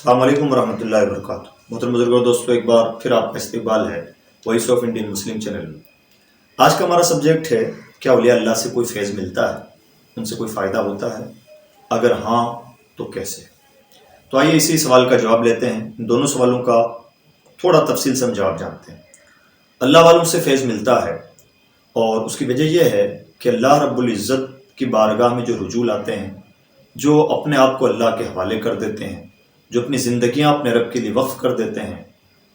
السلام علیکم ورحمۃ اللہ وبرکاتہ۔ محترم بزرگوں دوستوں، ایک بار پھر آپ کا استقبال ہے voice of Indian Muslim channel میں۔ آج کا ہمارا سبجیکٹ ہے، کیا اولیاء اللہ سے کوئی فیض ملتا ہے، ان سے کوئی فائدہ ہوتا ہے؟ اگر ہاں تو کیسے؟ تو آئیے اسی سوال کا جواب لیتے ہیں۔ ان دونوں سوالوں کا تھوڑا تفصیل سے ہم جواب جانتے ہیں۔ اللہ والوں سے فیض ملتا ہے، اور اس کی وجہ یہ ہے کہ اللہ رب العزت کی بارگاہ میں جو رجوع لاتے ہیں، جو اپنے آپ کو اللہ کے حوالے کر دیتے ہیں، جو اپنی زندگیاں اپنے رب کے لیے وقف کر دیتے ہیں،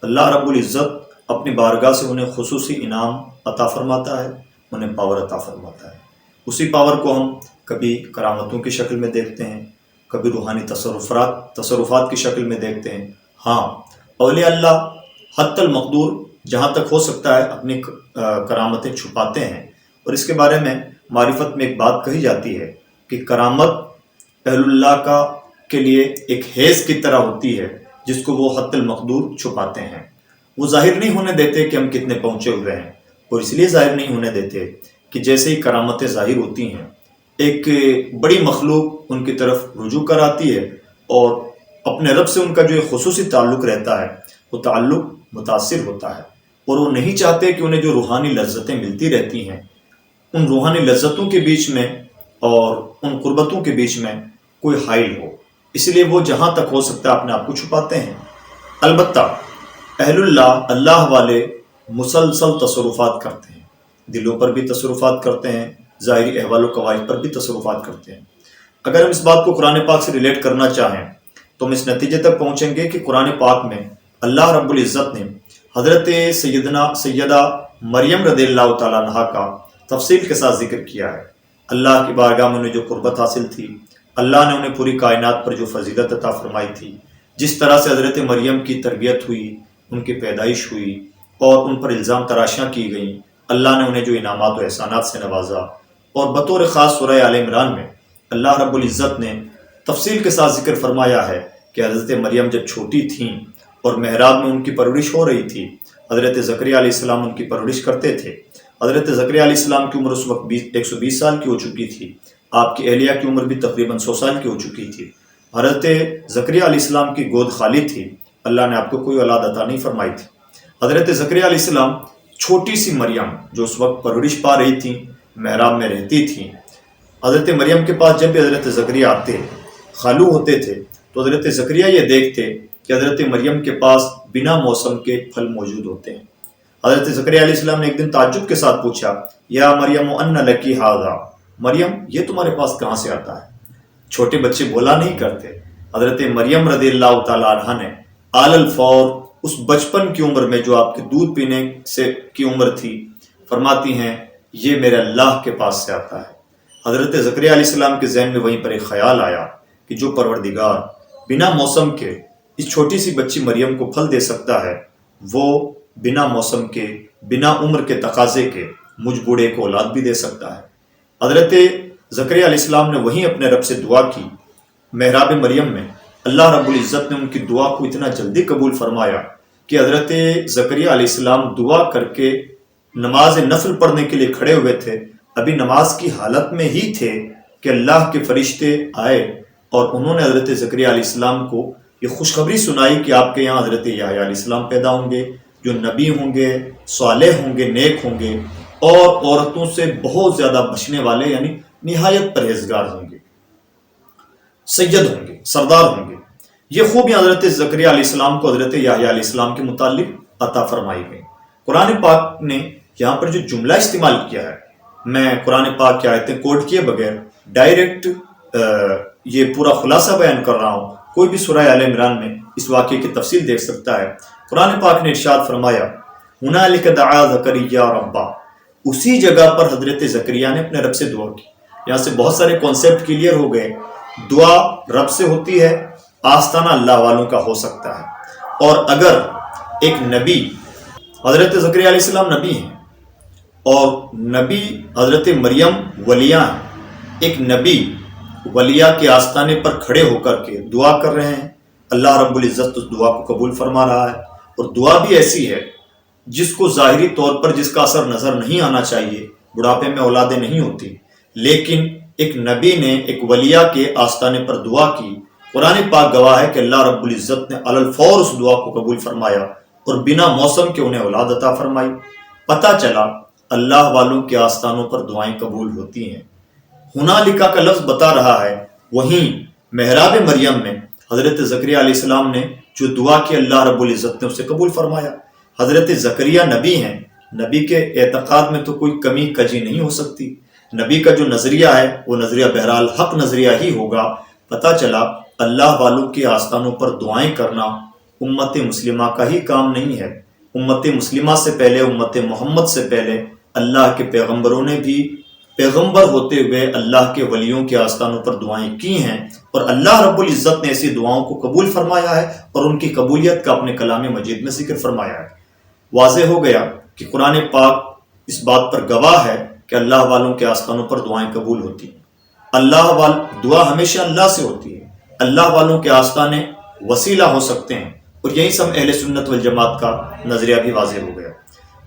اللہ رب العزت اپنی بارگاہ سے انہیں خصوصی انعام عطا فرماتا ہے، انہیں پاور عطا فرماتا ہے۔ اسی پاور کو ہم کبھی کرامتوں کی شکل میں دیکھتے ہیں، کبھی روحانی تصرفات کی شکل میں دیکھتے ہیں۔ ہاں، اولیاء اللہ حتی المقدور جہاں تک ہو سکتا ہے اپنی کرامتیں چھپاتے ہیں، اور اس کے بارے میں معرفت میں ایک بات کہی جاتی ہے کہ کرامت اہل اللہ کے لیے ایک حیض کی طرح ہوتی ہے، جس کو وہ حتی المقدور چھپاتے ہیں۔ وہ ظاہر نہیں ہونے دیتے کہ ہم کتنے پہنچے ہوئے ہیں، اور اس لیے ظاہر نہیں ہونے دیتے کہ جیسے ہی کرامتیں ظاہر ہوتی ہیں، ایک بڑی مخلوق ان کی طرف رجوع کر آتی ہے، اور اپنے رب سے ان کا جو ایک خصوصی تعلق رہتا ہے، وہ تعلق متاثر ہوتا ہے، اور وہ نہیں چاہتے کہ انہیں جو روحانی لذتیں ملتی رہتی ہیں، ان روحانی لذتوں کے بیچ میں اور ان قربتوں کے بیچ میں کوئی حائل ہو۔ اس لیے وہ جہاں تک ہو سکتا ہے اپنے آپ کو چھپاتے ہیں۔ البتہ اہل اللہ والے مسلسل تصرفات کرتے ہیں، دلوں پر بھی تصرفات کرتے ہیں، ظاہری احوال و قواعد پر بھی تصرفات کرتے ہیں۔ اگر ہم اس بات کو قرآن پاک سے ریلیٹ کرنا چاہیں تو ہم اس نتیجے تک پہنچیں گے کہ قرآن پاک میں اللہ رب العزت نے حضرت سیدہ مریم رضی اللہ تعالیٰ عنہا کا تفصیل کے ساتھ ذکر کیا ہے۔ اللہ کی بارگاہ میں انہیں جو قربت حاصل تھی، اللہ نے انہیں پوری کائنات پر جو فضیلت عطا فرمائی تھی، جس طرح سے حضرت مریم کی تربیت ہوئی، ان کی پیدائش ہوئی، اور ان پر الزام تراشیاں کی گئیں، اللہ نے انہیں جو انعامات و احسانات سے نوازا، اور بطور خاص سورہ آل عمران میں اللہ رب العزت نے تفصیل کے ساتھ ذکر فرمایا ہے کہ حضرت مریم جب چھوٹی تھیں اور محراب میں ان کی پرورش ہو رہی تھی، حضرت زکریا علیہ السلام ان کی پرورش کرتے تھے۔ حضرت زکریا علیہ السلام کی عمر اس وقت 120 سال کی ہو چکی تھی، آپ کی اہلیہ کی عمر بھی تقریباً 100 سال کی ہو چکی تھی۔ حضرت زکریا علیہ السلام کی گود خالی تھی، اللہ نے آپ کو کوئی اولاد عطا نہیں فرمائی تھی۔ حضرت زکریا علیہ السلام چھوٹی سی مریم جو اس وقت پرورش پا رہی تھی، محراب میں رہتی تھیں، حضرت مریم کے پاس جب بھی حضرت زکریا آتے، خالو ہوتے تھے، تو حضرت زکریا یہ دیکھتے کہ حضرت مریم کے پاس بنا موسم کے پھل موجود ہوتے ہیں۔ حضرت زکریا علیہ السلام نے ایک دن تعجب کے ساتھ پوچھا، یا مریم ان لکی ھذا، مریم یہ تمہارے پاس کہاں سے آتا ہے؟ چھوٹے بچے بولا نہیں کرتے۔ حضرت مریم رضی اللہ تعالیٰ عنہ نے آل الفور اس بچپن کی عمر میں جو آپ کے دودھ پینے سے کی عمر تھی، فرماتی ہیں یہ میرے اللہ کے پاس سے آتا ہے۔ حضرت زکریا علیہ السلام کے ذہن میں وہیں پر ایک خیال آیا کہ جو پروردگار بنا موسم کے اس چھوٹی سی بچی مریم کو پھل دے سکتا ہے، وہ بنا موسم کے، بنا عمر کے تقاضے کے مجھ بوڑھے کو اولاد بھی دے سکتا ہے۔ حضرت زکریا علیہ السلام نے وہیں اپنے رب سے دعا کی، محراب مریم میں۔ اللہ رب العزت نے ان کی دعا کو اتنا جلدی قبول فرمایا کہ حضرت زکریا علیہ السلام دعا کر کے نماز نفل پڑھنے کے لیے کھڑے ہوئے تھے، ابھی نماز کی حالت میں ہی تھے کہ اللہ کے فرشتے آئے اور انہوں نے حضرت زکریا علیہ السلام کو یہ خوشخبری سنائی کہ آپ کے یہاں حضرت یحییٰ علیہ السلام پیدا ہوں گے، جو نبی ہوں گے، صالح ہوں گے، نیک ہوں گے، اور عورتوں سے بہت زیادہ بچنے والے، یعنی نہایت پرہیزگار ہوں گے، سید ہوں گے، سردار ہوں گے۔ یہ خوبیاں حضرت زکریا علیہ السلام کو حضرت یحییٰ علیہ السلام کے متعلق عطا فرمائی گئی۔ قرآن پاک نے یہاں پر جو جملہ استعمال کیا ہے، میں قرآن پاک کی آیتیں کوٹ کیے بغیر ڈائریکٹ یہ پورا خلاصہ بیان کر رہا ہوں، کوئی بھی سورہ آل عمران میں اس واقعے کی تفصیل دیکھ سکتا ہے۔ قرآن پاک نے ارشاد فرمایا، ہنالک دعا زکریا ربہ، اسی جگہ پر حضرت زکریا نے اپنے رب سے دعا کی۔ یہاں سے بہت سارے کانسیپٹ کلیئر ہو گئے۔ دعا رب سے ہوتی ہے، آستانہ اللہ والوں کا ہو سکتا ہے، اور اگر ایک نبی، حضرت زکریا علیہ السلام نبی ہیں، اور نبی حضرت مریم ولیہ ہیں، ایک نبی ولیہ کے آستانے پر کھڑے ہو کر کے دعا کر رہے ہیں، اللہ رب العزت اس دعا کو قبول فرما رہا ہے، اور دعا بھی ایسی ہے جس کو ظاہری طور پر جس کا اثر نظر نہیں آنا چاہیے، بڑھاپے میں اولادیں نہیں ہوتی، لیکن ایک نبی نے ایک ولیہ کے آستانے پر دعا کی، قرآن پاک گواہ ہے کہ اللہ رب العزت نے علی الفور اس دعا کو قبول فرمایا اور بنا موسم کے انہیں اولاد عطا فرمائی۔ پتہ چلا اللہ والوں کے آستانوں پر دعائیں قبول ہوتی ہیں۔ ہنالکا کا لفظ بتا رہا ہے وہیں محراب مریم میں حضرت زکریا علیہ السلام نے جو دعا کی اللہ رب العزت نے اسے قبول فرمایا۔ حضرت زکریا نبی ہیں، نبی کے اعتقاد میں تو کوئی کمی کجی نہیں ہو سکتی، نبی کا جو نظریہ ہے وہ نظریہ بہرحال حق نظریہ ہی ہوگا۔ پتہ چلا اللہ والوں کے آستانوں پر دعائیں کرنا امت مسلمہ کا ہی کام نہیں ہے۔ امت مسلمہ سے پہلے، امت محمد سے پہلے اللہ کے پیغمبروں نے بھی پیغمبر ہوتے ہوئے اللہ کے ولیوں کے آستانوں پر دعائیں کی ہیں، اور اللہ رب العزت نے ایسی دعاؤں کو قبول فرمایا ہے اور ان کی قبولیت کا اپنے کلام مجید میں ذکر فرمایا ہے۔ واضح ہو گیا کہ قرآن پاک اس بات پر گواہ ہے کہ اللہ والوں کے آستانوں پر دعائیں قبول ہوتی ہیں۔ دعا ہمیشہ اللہ سے ہوتی ہے، اللہ والوں کے آستانے وسیلہ ہو سکتے ہیں، اور یہی سب اہل سنت والجماعت کا نظریہ بھی واضح ہو گیا۔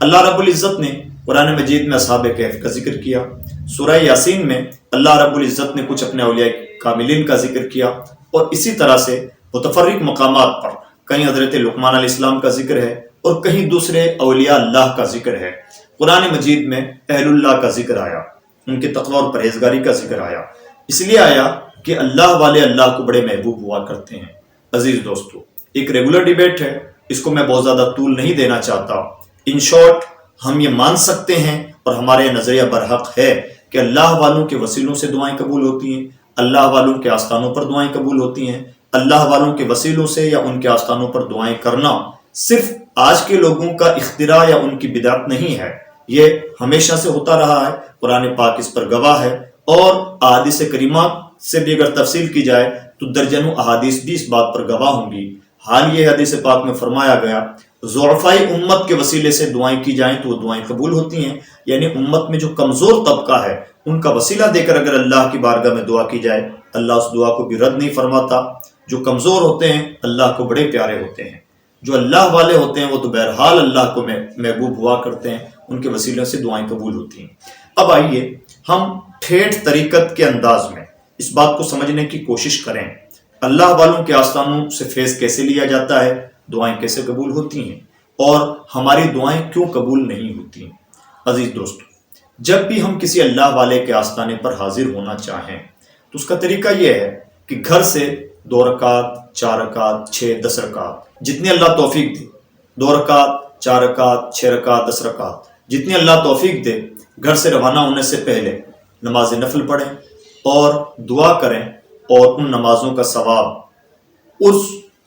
اللہ رب العزت نے قرآن مجید میں اصحاب کہف کا ذکر کیا، سورہ یاسین میں اللہ رب العزت نے کچھ اپنے اولیاء کاملین کا ذکر کیا، اور اسی طرح سے متفرق مقامات پر کہیں حضرت لقمان علیہ السلام کا ذکر ہے اور کہیں دوسرے اولیاء اللہ کا ذکر ہے۔ قرآن مجید میں اہل اللہ کا ذکر آیا، ان کے تقوی اور پرہیزگاری کا ذکر آیا، اس لیے آیا کہ اللہ والے اللہ کو بڑے محبوب ہوا کرتے ہیں۔ عزیز دوستو، ایک ریگولر ڈیبیٹ ہے، اس کو میں بہت زیادہ طول نہیں دینا چاہتا۔ ان شارٹ ہم یہ مان سکتے ہیں اور ہمارے نظریہ برحق ہے کہ اللہ والوں کے وسیلوں سے دعائیں قبول ہوتی ہیں، اللہ والوں کے آستانوں پر دعائیں قبول ہوتی ہیں۔ اللہ والوں کے وسیلوں سے یا ان کے آستانوں پر دعائیں کرنا صرف آج کے لوگوں کا اختراع یا ان کی بدعت نہیں ہے، یہ ہمیشہ سے ہوتا رہا ہے۔ قرآن پاک اس پر گواہ ہے، اور احادیث کریمہ سے بھی اگر تفصیل کی جائے تو درجنوں احادیث بھی اس بات پر گواہ ہوں گی۔ حال یہ حدیث پاک میں فرمایا گیا ضعفاء امت کے وسیلے سے دعائیں کی جائیں تو وہ دعائیں قبول ہوتی ہیں، یعنی امت میں جو کمزور طبقہ ہے ان کا وسیلہ دے کر اگر اللہ کی بارگاہ میں دعا کی جائے، اللہ اس دعا کو بھی رد نہیں فرماتا۔ جو کمزور ہوتے ہیں اللہ کو بڑے پیارے ہوتے ہیں، جو اللہ والے ہوتے ہیں وہ تو بہرحال اللہ کو محبوب ہوا کرتے ہیں، ان کے وسیلوں سے دعائیں قبول ہوتی ہیں۔ اب آئیے ہم ٹھیٹھ طریقت کے انداز میں اس بات کو سمجھنے کی کوشش کریں، اللہ والوں کے آستانوں سے فیض کیسے لیا جاتا ہے، دعائیں کیسے قبول ہوتی ہیں، اور ہماری دعائیں کیوں قبول نہیں ہوتی ہیں۔ عزیز دوستو، جب بھی ہم کسی اللہ والے کے آستانے پر حاضر ہونا چاہیں تو اس کا طریقہ یہ ہے کہ گھر سے 2 رکعت 4 رکعت 6 10 رکعت جتنی اللہ توفیق دے، 2 رکعت 4 رکعت 6 رکعت 10 رکعت جتنی اللہ توفیق دے، گھر سے روانہ ہونے سے پہلے نماز نفل پڑھیں اور دعا کریں، اور ان نمازوں کا ثواب اس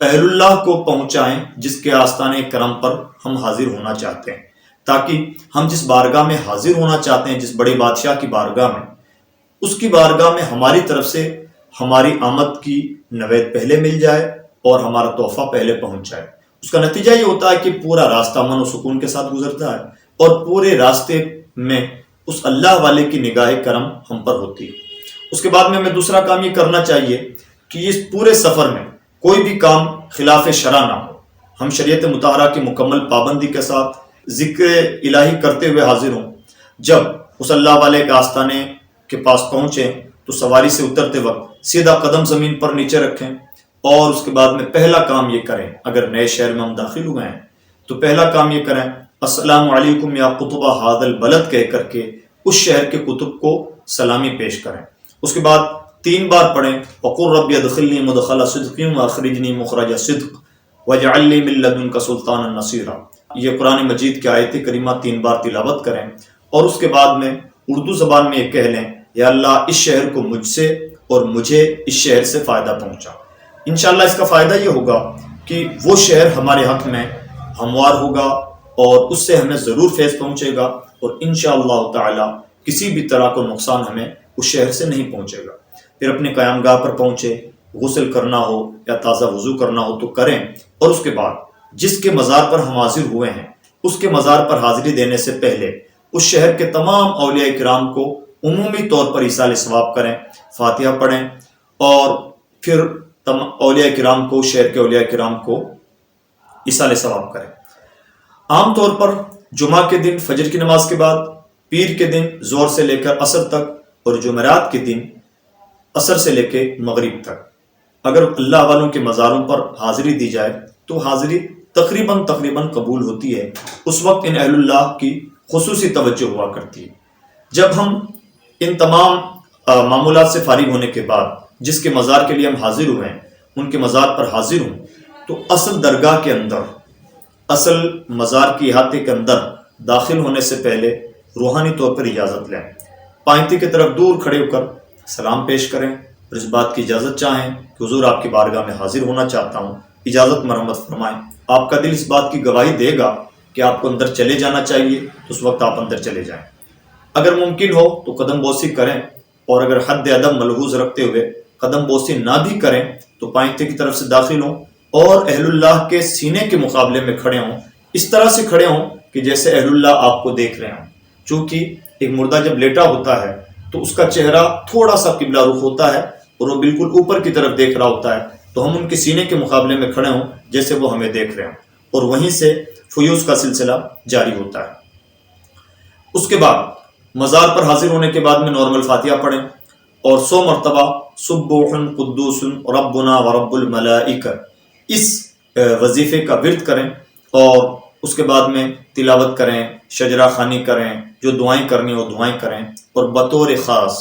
اہل اللہ کو پہنچائیں جس کے آستانے کرم پر ہم حاضر ہونا چاہتے ہیں، تاکہ ہم جس بارگاہ میں حاضر ہونا چاہتے ہیں، جس بڑے بادشاہ کی بارگاہ میں، اس کی بارگاہ میں ہماری طرف سے ہماری آمد کی نوید پہلے مل جائے اور ہمارا تحفہ پہلے پہنچ جائے۔ اس کا نتیجہ یہ ہوتا ہے کہ پورا راستہ امن و سکون کے ساتھ گزرتا ہے، اور پورے راستے میں اس اللہ والے کی نگاہ کرم ہم پر ہوتی ہے۔ اس کے بعد میں ہمیں دوسرا کام یہ کرنا چاہیے کہ اس پورے سفر میں کوئی بھی کام خلاف شرع نہ ہو، ہم شریعت مطہرہ کی مکمل پابندی کے ساتھ ذکر الہی کرتے ہوئے حاضر ہوں۔ جب اس اللہ والے کے آستانے کے پاس پہنچیں تو سواری سے اترتے وقت سیدھا قدم زمین پر نیچے رکھیں، اور اس کے بعد میں پہلا کام یہ کریں، اگر نئے شہر میں ہم داخل ہوئے ہیں تو پہلا کام یہ کریں السلام علیکم یا قطب ھذا البلد کہہ کر کے اس شہر کے کتب کو سلامی پیش کریں۔ اس کے بعد 3 بار پڑھیں وقل رب ادخلنی مدخل صدق واخرجنی مخرج صدق واجعل لی من لدنک سلطانا نصیرا۔ یہ قرآن مجید کی آیت کریمہ 3 بار تلاوت کریں، اور اس کے بعد میں اردو زبان میں یہ کہہ لیں یا اللہ اس شہر کو مجھ سے اور مجھے اس شہر سے فائدہ پہنچا۔ انشاءاللہ اس کا فائدہ یہ ہوگا کہ وہ شہر ہمارے حق میں ہموار ہوگا اور اس سے ہمیں ضرور فیض پہنچے گا، اور انشاءاللہ تعالی کسی بھی طرح کو نقصان ہمیں اس شہر سے نہیں پہنچے گا۔ پھر اپنے قیام گاہ پر پہنچے، غسل کرنا ہو یا تازہ وضو کرنا ہو تو کریں، اور اس کے بعد جس کے مزار پر ہم حاضر ہوئے ہیں اس کے مزار پر حاضری دینے سے پہلے اس شہر کے تمام اولیاء کرام کو عمومی طور پر ایصال ثواب کریں، فاتحہ پڑھیں، اور پھر اولیاء کرام کو، شہر کے اولیاء کرام کو ایصال ثواب کریں۔ عام طور پر جمعہ کے دن فجر کی نماز کے بعد، پیر کے دن ظہر سے لے کر عصر تک، اور جمعرات کے دن عصر سے لے کے مغرب تک اگر اللہ والوں کے مزاروں پر حاضری دی جائے تو حاضری تقریباً قبول ہوتی ہے۔ اس وقت ان اہل اللہ کی خصوصی توجہ ہوا کرتی ہے۔ جب ہم ان تمام معمولات سے فارغ ہونے کے بعد جس کے مزار کے لیے ہم حاضر ہوئے ہیں ان کے مزار پر حاضر ہوں تو اصل درگاہ کے اندر، اصل مزار کی احاطے کے اندر داخل ہونے سے پہلے روحانی طور پر اجازت لیں، پائنتی کی طرف دور کھڑے ہو کر سلام پیش کریں اور اس بات کی اجازت چاہیں کہ حضور آپ کی بارگاہ میں حاضر ہونا چاہتا ہوں، اجازت مرحمت فرمائیں۔ آپ کا دل اس بات کی گواہی دے گا کہ آپ کو اندر چلے جانا چاہیے تو اس وقت آپ اندر چلے جائیں۔ اگر ممکن ہو تو قدم بوسی کریں، اور اگر حد ادب ملحوظ رکھتے ہوئے قدم بوسی نہ بھی کریں تو پائنتے کی طرف سے داخل ہوں اور اہل اللہ کے سینے کے مقابلے میں کھڑے ہوں، اس طرح سے کھڑے ہوں کہ جیسے اہل اللہ آپ کو دیکھ رہے ہوں۔ چونکہ ایک مردہ جب لیٹا ہوتا ہے تو اس کا چہرہ تھوڑا سا قبلہ رخ ہوتا ہے اور وہ بالکل اوپر کی طرف دیکھ رہا ہوتا ہے، تو ہم ان کے سینے کے مقابلے میں کھڑے ہوں جیسے وہ ہمیں دیکھ رہے ہوں، اور وہیں سے فیوز کا سلسلہ جاری ہوتا ہے۔ اس کے بعد مزار پر حاضر ہونے کے بعد میں نارمل فاتحہ پڑھیں اور 100 مرتبہ سبوح قدوس ربنا ورب الملائکہ اس وظیفے کا ورد کریں، اور اس کے بعد میں تلاوت کریں، شجرہ خوانی کریں، جو دعائیں کرنی وہ دعائیں کریں، اور بطور خاص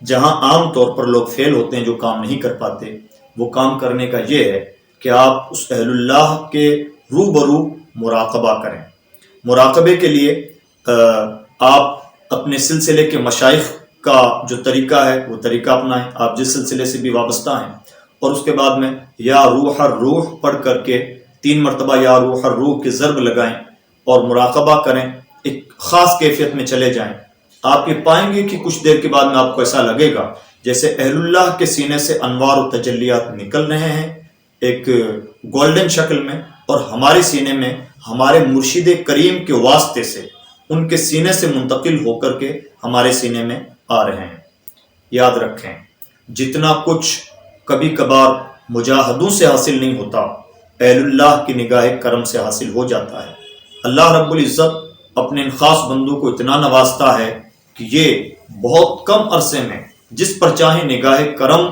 جہاں عام طور پر لوگ فیل ہوتے ہیں جو کام نہیں کر پاتے، وہ کام کرنے کا یہ ہے کہ آپ اس اہل اللہ کے روبرو مراقبہ کریں۔ مراقبے کے لیے آپ اپنے سلسلے کے مشائخ کا جو طریقہ ہے وہ طریقہ اپنائیں، آپ جس سلسلے سے بھی وابستہ ہیں، اور اس کے بعد میں یا روح الروح پڑھ کر کے 3 مرتبہ یا روح الروح کے ضرب لگائیں اور مراقبہ کریں، ایک خاص کیفیت میں چلے جائیں۔ آپ یہ پائیں گے کہ کچھ دیر کے بعد میں آپ کو ایسا لگے گا جیسے اہل اللہ کے سینے سے انوار و تجلیات نکل رہے ہیں ایک گولڈن شکل میں، اور ہمارے سینے میں ہمارے مرشد کریم کے واسطے سے ان کے سینے سے منتقل ہو کر کے ہمارے سینے میں آ رہے ہیں۔ یاد رکھیں، جتنا کچھ کبھی کبھار مجاہدوں سے حاصل نہیں ہوتا، اہل اللہ کی نگاہ کرم سے حاصل ہو جاتا ہے۔ اللہ رب العزت اپنے ان خاص بندوں کو اتنا نوازتا ہے کہ یہ بہت کم عرصے میں جس پر چاہے نگاہ کرم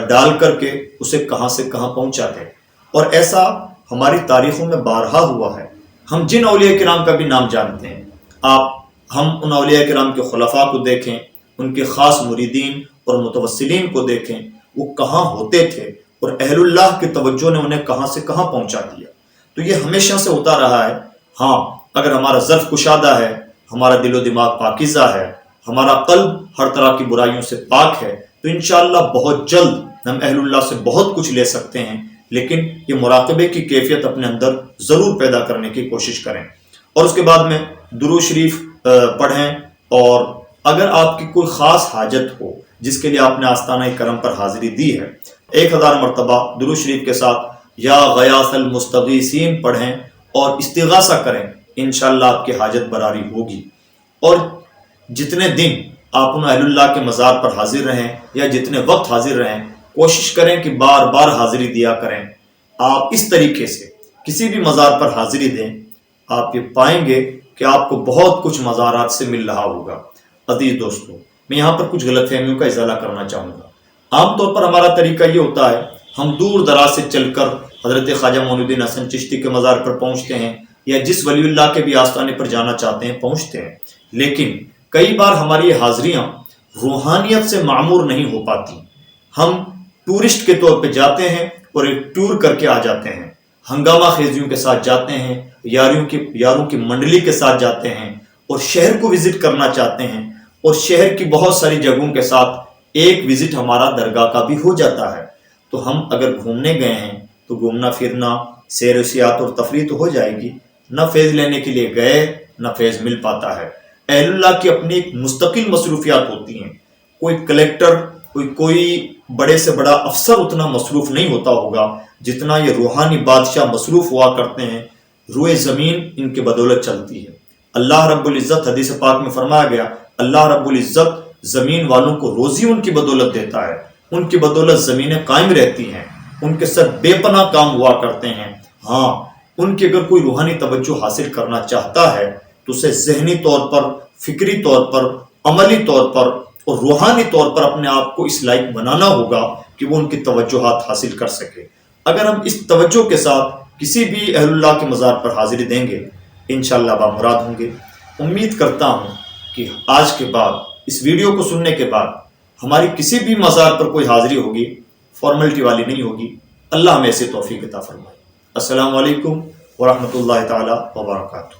ڈال کر کے اسے کہاں سے کہاں پہنچاتے ہیں، اور ایسا ہماری تاریخوں میں بارہا ہوا ہے۔ ہم جن اولیاء کرام کا بھی نام جانتے ہیں، ہم ان اولیاء کرام کے خلفاء کو دیکھیں، ان کے خاص مریدین اور متوسلین کو دیکھیں، وہ کہاں ہوتے تھے اور اہل اللہ کی توجہ نے انہیں کہاں سے کہاں پہنچا دیا۔ تو یہ ہمیشہ سے ہوتا رہا ہے۔ ہاں، اگر ہمارا ظرف کشادہ ہے، ہمارا دل و دماغ پاکیزہ ہے، ہمارا قلب ہر طرح کی برائیوں سے پاک ہے، تو انشاءاللہ بہت جلد ہم اہل اللہ سے بہت کچھ لے سکتے ہیں۔ لیکن یہ مراقبے کی کیفیت اپنے اندر ضرور پیدا کرنے کی کوشش کریں، اور اس کے بعد میں درود شریف پڑھیں، اور اگر آپ کی کوئی خاص حاجت ہو جس کے لیے آپ نے آستانہ کرم پر حاضری دی ہے، 1000 مرتبہ درود شریف کے ساتھ یا غیاث المستغیثین پڑھیں اور استغاثہ کریں، انشاءاللہ آپ کی حاجت براری ہوگی۔ اور جتنے دن آپ ان اہل اللہ کے مزار پر حاضر رہیں یا جتنے وقت حاضر رہیں، کوشش کریں کہ بار بار حاضری دیا کریں۔ آپ اس طریقے سے کسی بھی مزار پر حاضری دیں، آپ یہ پائیں گے کہ آپ کو بہت کچھ مزارات سے مل رہا ہوگا۔ عزیز دوستو، میں یہاں پر کچھ غلط فہمیوں کا ازالہ کرنا چاہوں گا۔ عام طور پر ہمارا طریقہ یہ ہوتا ہے، ہم دور دراز سے چل کر حضرت خواجہ معین الدین حسن چشتی کے مزار پر پہنچتے ہیں، یا جس ولی اللہ کے بھی آستانے پر جانا چاہتے ہیں پہنچتے ہیں، لیکن کئی بار ہماری یہ حاضریاں روحانیت سے معمور نہیں ہو پاتی۔ ہم ٹورسٹ کے طور پہ جاتے ہیں اور ایک ٹور کر کے آ جاتے ہیں، ہنگامہ خیزیوں کے ساتھ جاتے ہیں، یاروں کی منڈلی کے ساتھ جاتے ہیں، اور شہر کو وزٹ کرنا چاہتے ہیں، اور شہر کی بہت ساری جگہوں کے ساتھ ایک وزٹ ہمارا درگاہ کا بھی ہو جاتا ہے۔ تو ہم اگر گھومنے گئے ہیں تو گھومنا پھرنا، سیر و سیاحت اور تفریح تو ہو جائے گی، نہ فیض لینے کے لیے گئے نہ فیض مل پاتا ہے۔ اہل اللہ کی اپنی ایک مستقل مصروفیات ہوتی ہیں۔ کوئی کلیکٹر، کوئی بڑے سے بڑا افسر اتنا مصروف نہیں ہوتا ہوگا جتنا یہ روحانی بادشاہ مصروف ہوا کرتے ہیں۔ روئے زمین ان کے بدولت چلتی ہے۔ اللہ رب العزت حدیث پاک میں فرمایا گیا، اللہ رب العزت زمین والوں کو روزی ان کی بدولت دیتا ہے، ان کی بدولت زمینیں قائم رہتی ہیں، ان کے ساتھ بے پناہ کام ہوا کرتے ہیں۔ ہاں، ان کی اگر کوئی روحانی توجہ حاصل کرنا چاہتا ہے تو اسے ذہنی طور پر، فکری طور پر، عملی طور پر اور روحانی طور پر اپنے آپ کو اس لائق بنانا ہوگا کہ کہ وہ ان کی توجہات حاصل کر سکے۔ اگر ہم اس توجہ کے ساتھ کسی بھی اہل اللہ کے مزار پر حاضری دیں گے انشاءاللہ بامراد ہوں گے۔ امید کرتا ہوں کہ آج کے بعد اس ویڈیو کو سننے کے بعد ہماری کسی بھی مزار پر کوئی حاضری ہوگی فارملٹی والی نہیں ہوگی۔ اللہ ہمیں ایسے توفیق عطا فرمائے۔ السلام علیکم ورحمۃ اللہ تعالی وبرکاتہ۔